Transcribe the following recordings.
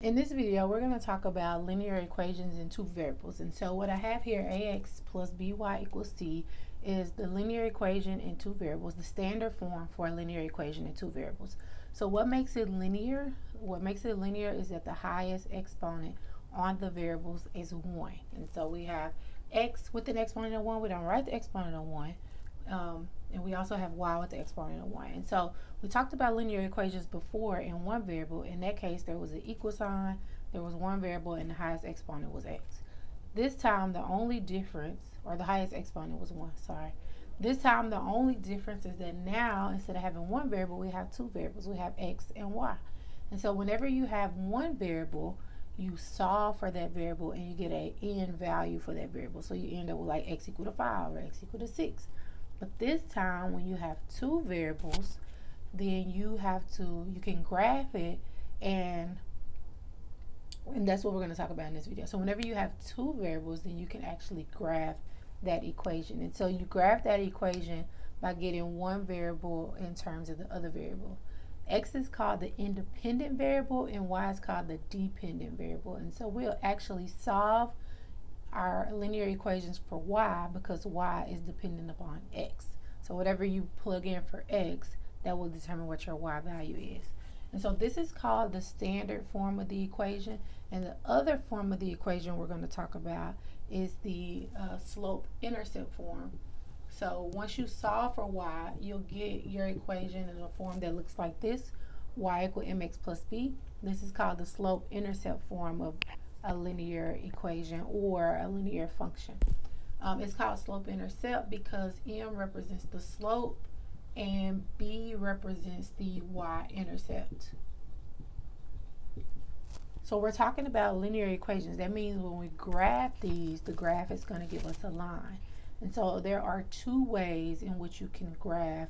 In this video, we're going to talk about linear equations in two variables. And so what I have here, ax plus by equals c, is the linear equation in two variables, the standard form for a linear equation in two variables. So what makes it linear? What makes it linear is that the highest exponent on the variables is 1. And so we have x with an exponent of 1. We don't write the exponent of 1. And we also have y with the exponent of 1. And so we talked about linear equations before in one variable. In that case, there was an equal sign, there was one variable, and the highest exponent was x. This time, the only difference, or the highest exponent was 1, sorry. This time, the only difference is that now, instead of having one variable, we have two variables. We have x and y. And so whenever you have one variable, you solve for that variable and you get an end value for that variable. So you end up with like x equal to 5 or x equal to 6. But this time, when you have two variables, then you can graph it, and that's what we're going to talk about in this video. So whenever you have two variables, then you can actually graph that equation. And so you graph that equation by getting one variable in terms of the other variable. X is called the independent variable and y is called the dependent variable. And so we'll actually solve our linear equations for y because y is dependent upon x. So whatever you plug in for x, that will determine what your y value is. And so this is called the standard form of the equation. And the other form of the equation we're going to talk about is the slope-intercept form. So once you solve for y, you'll get your equation in a form that looks like this: y equal mx plus b. This is called the slope-intercept form of a linear equation or a linear function. It's called slope-intercept because m represents the slope and b represents the y-intercept. So we're talking about linear equations. That means when we graph these, the graph is going to give us a line. And so there are two ways in which you can graph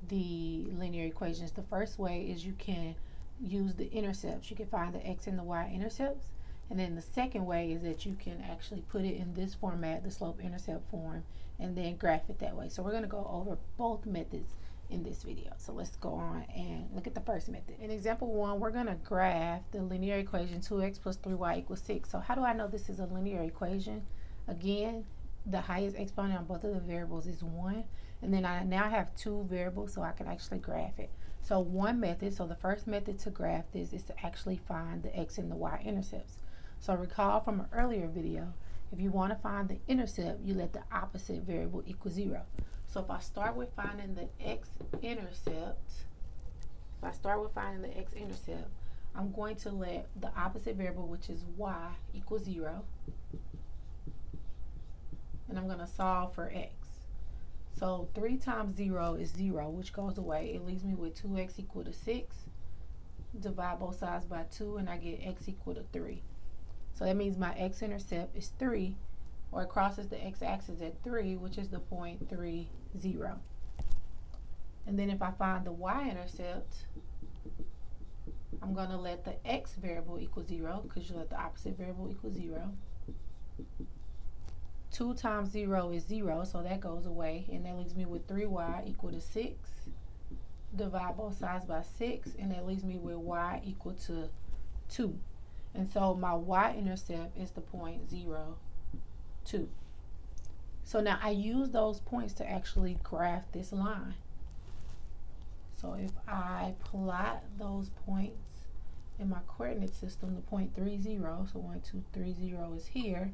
the linear equations. The first way is you can use the intercepts. You can find the x and the y-intercepts. And then the second way is that you can actually put it in this format, the slope-intercept form, and then graph it that way. So we're going to go over both methods in this video. So let's go on and look at the first method. In example 1, we're going to graph the linear equation 2x plus 3y equals 6. So how do I know this is a linear equation? Again, the highest exponent on both of the variables is 1. And then I now have two variables, so I can actually graph it. So one method, so the first method to graph this is to actually find the x and the y-intercepts. So recall from an earlier video, if you want to find the intercept, you let the opposite variable equal 0. So if I start with finding the x-intercept, I'm going to let the opposite variable, which is y, equal 0. And I'm going to solve for x. So 3 times 0 is 0, which goes away. It leaves me with 2x equal to 6. Divide both sides by 2, and I get x equal to 3. So that means my x-intercept is 3, or it crosses the x-axis at 3, which is the point 3, 0. And then if I find the y-intercept, I'm going to let the x variable equal 0, because you let the opposite variable equal 0. 2 times 0 is 0, so that goes away, and that leaves me with 3y equal to 6. Divide both sides by 6, and that leaves me with y equal to 2. And so my y-intercept is the point 0, 2. So now I use those points to actually graph this line. So if I plot those points in my coordinate system, the point 3, 0, so 1, 2, 3, 0 is here,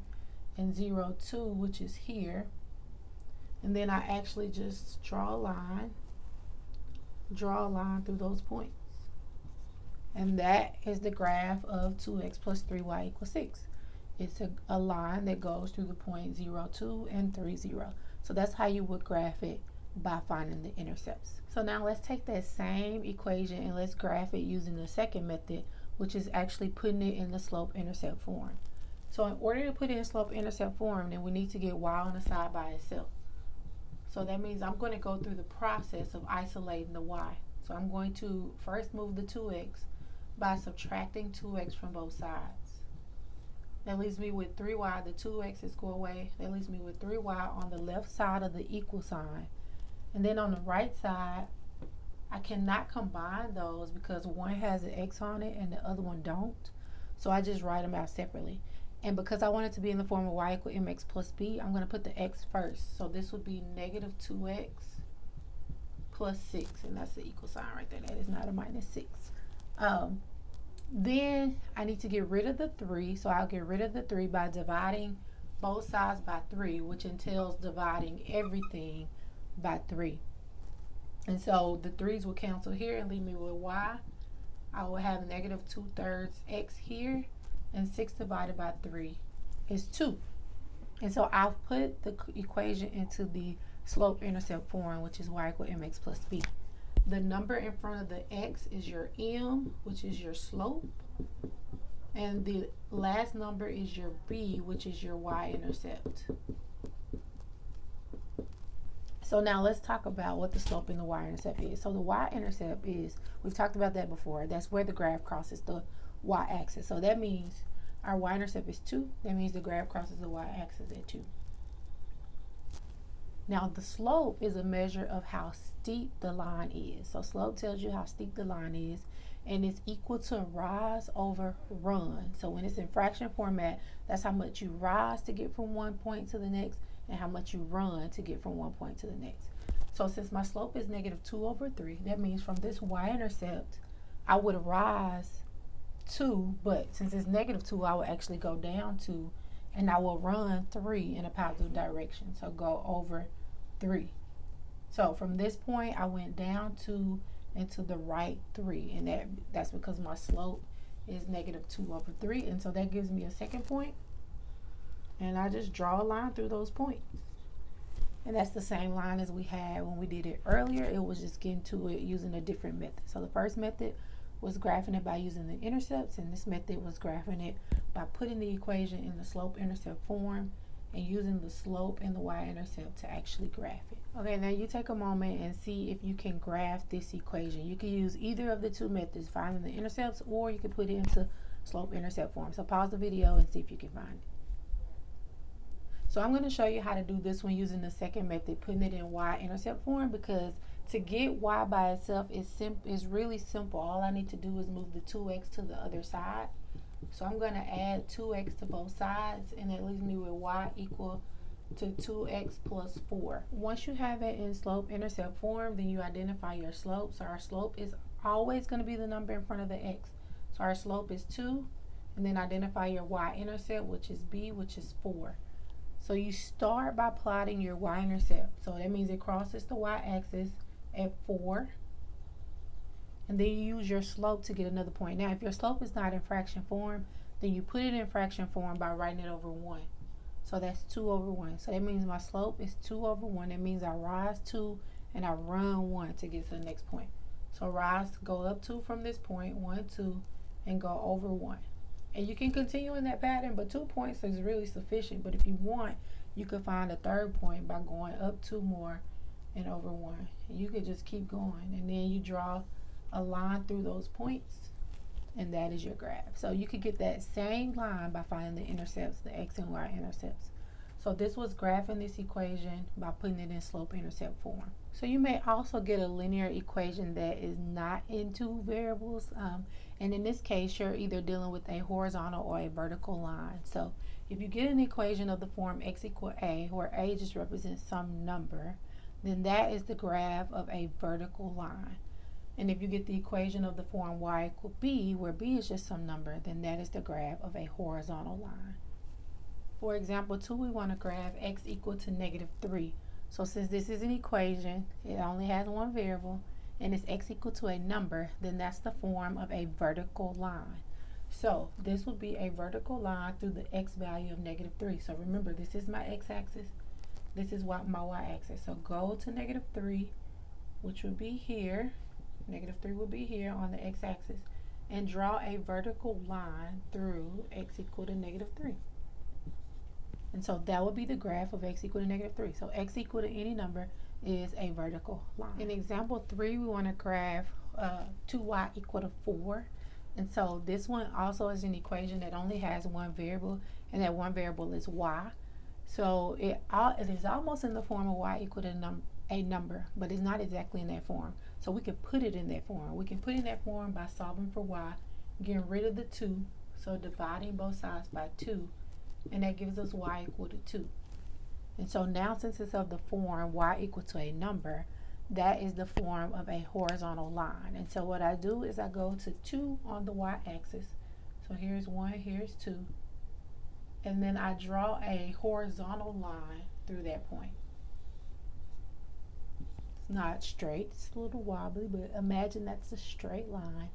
and 0, 2, which is here. And then I actually just draw a line through those points. And that is the graph of 2x plus 3y equals 6. It's a line that goes through the point 0, 2 and 3, 0. So that's how you would graph it by finding the intercepts. So now let's take that same equation and let's graph it using the second method, which is actually putting it in the slope-intercept form. So in order to put it in slope-intercept form, then we need to get y on the side by itself. So that means I'm going to go through the process of isolating the y. So I'm going to first move the 2x by subtracting 2x from both sides. That leaves me with 3y. The 2x's go away. That leaves me with 3y on the left side of the equal sign. And then on the right side, I cannot combine those because one has an x on it and the other one don't. So I just write them out separately. And because I want it to be in the form of y equal mx plus b, I'm going to put the x first. So this would be negative 2x plus 6. And that's the equal sign right there. That is not a minus 6. Then I need to get rid of the 3. So I'll get rid of the 3 by dividing both sides by 3, which entails dividing everything by 3. And so the 3's will cancel here and leave me with y. I will have negative 2/3 x here. And 6 divided by 3 is 2. And so I've put the equation into the slope-intercept form, which is y equal mx plus b. The number in front of the x is your m, which is your slope. And the last number is your b, which is your y-intercept. So now let's talk about what the slope and the y-intercept is. So the y-intercept is, we've talked about that before, that's where the graph crosses the y-axis. So that means our y-intercept is 2. That means the graph crosses the y-axis at 2. Now the slope is a measure of how steep the line is. So slope tells you how steep the line is, and it's equal to rise over run. So when it's in fraction format, that's how much you rise to get from one point to the next and how much you run to get from one point to the next. So since my slope is negative 2/3, that means from this y-intercept, I would rise 2, but since it's negative 2, I will actually go down 2, and I will run 3 in a positive direction. So go over 3. So from this point, I went down 2 and to the right 3, and that's because my slope is negative 2/3, and so that gives me a second point, and I just draw a line through those points. And that's the same line as we had when we did it earlier. It was just getting to it using a different method. So the first method was graphing it by using the intercepts, and this method was graphing it by putting the equation in the slope-intercept form and using the slope and the y-intercept to actually graph it. Okay, now you take a moment and see if you can graph this equation. You can use either of the two methods, finding the intercepts, or you can put it into slope-intercept form. So pause the video and see if you can find it. So I'm going to show you how to do this one using the second method, putting it in y-intercept form, because to get y by itself is really simple. All I need to do is move the 2x to the other side. So I'm going to add 2x to both sides, and that leaves me with y equal to 2x plus 4. Once you have it in slope-intercept form, then you identify your slope. So our slope is always going to be the number in front of the x. So our slope is 2, and then identify your y-intercept, which is b, which is 4. So you start by plotting your y-intercept. So that means it crosses the y-axis at 4. And then you use your slope to get another point. Now, if your slope is not in fraction form, then you put it in fraction form by writing it over 1. So that's 2/1. So that means my slope is 2/1. That means I rise 2 and I run 1 to get to the next point. So rise, go up 2 from this point, 1, 2, and go over 1. And you can continue in that pattern, but 2 points is really sufficient. But if you want, you could find a third point by going up 2 more and over 1. And you could just keep going. And then you draw a line through those points, and that is your graph. So you could get that same line by finding the intercepts, the x and y intercepts. So this was graphing this equation by putting it in slope-intercept form. So you may also get a linear equation that is not in two variables, and in this case you're either dealing with a horizontal or a vertical line. So if you get an equation of the form x equal a, where a just represents some number, then that is the graph of a vertical line. And if you get the equation of the form y equal b, where b is just some number, then that is the graph of a horizontal line. For example 2, we want to graph x equal to -3. So since this is an equation, it only has one variable, and it's x equal to a number, then that's the form of a vertical line. So this would be a vertical line through the x value of -3. So remember, this is my x-axis, this is my y-axis. So go to -3, which would be here. -3 would be here on the x-axis, and draw a vertical line through x equal to -3. And so that would be the graph of x equal to -3. So x equal to any number is a vertical line. In example 3, we want to graph 2y equal to 4. And so this one also is an equation that only has one variable, and that one variable is y. So it is almost in the form of y equal to a number, but it's not exactly in that form. So we can put it in that form. We can put it in that form by solving for y, getting rid of the 2. So dividing both sides by 2, and that gives us y equal to 2. And so now, since it's of the form y equal to a number, that is the form of a horizontal line. And so what I do is I go to 2 on the y-axis. So here's 1, here's 2. And then I draw a horizontal line through that point. It's not straight, it's a little wobbly, but imagine that's a straight line.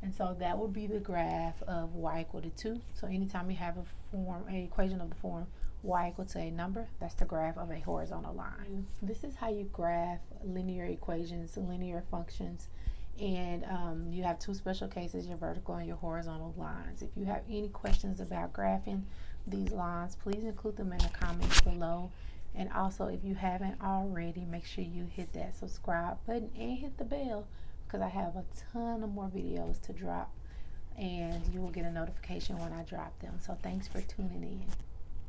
And so that would be the graph of y equal to 2. So anytime you have an equation of the form y equal to a number, that's the graph of a horizontal line. This is how you graph linear equations, linear functions, and you have 2 special cases, your vertical and your horizontal lines. If you have any questions about graphing these lines, please include them in the comments below. And also, if you haven't already, make sure you hit that subscribe button and hit the bell, because I have a ton of more videos to drop, and you will get a notification when I drop them. So thanks for tuning in.